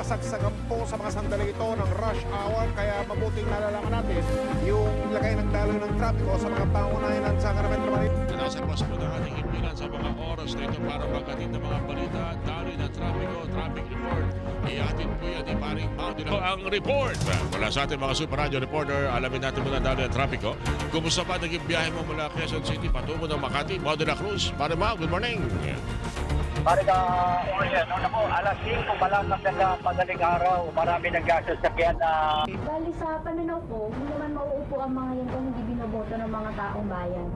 nasagsagan po sa mga sandali ito ng rush hour, kaya mabuting nalalaman natin yung lagay ng daloy ng trapiko sa mga pangunahin sa Metro Manila. Nasa pas po ng ating himpilan sa mga oras na ito para magkatid ng mga balita, daloy ng trapiko, traffic report. Ihatid po yan ni Paring Mountain. Ang report mula sa ating mga Super Radio reporter, alamin natin muna daloy ng trapiko. Kumusta pa naging biyahe mo mula Quezon City patungo ng Makati, Mau de la Cruz? Paring Mau, good morning. Para ka, po, alas 5 pa lang ng madaling araw, marami nagsasakyan na... Bali sa pananaw ko, hindi naman mauupo ang mga yan kung hindi binoboto ng mga taong bayan.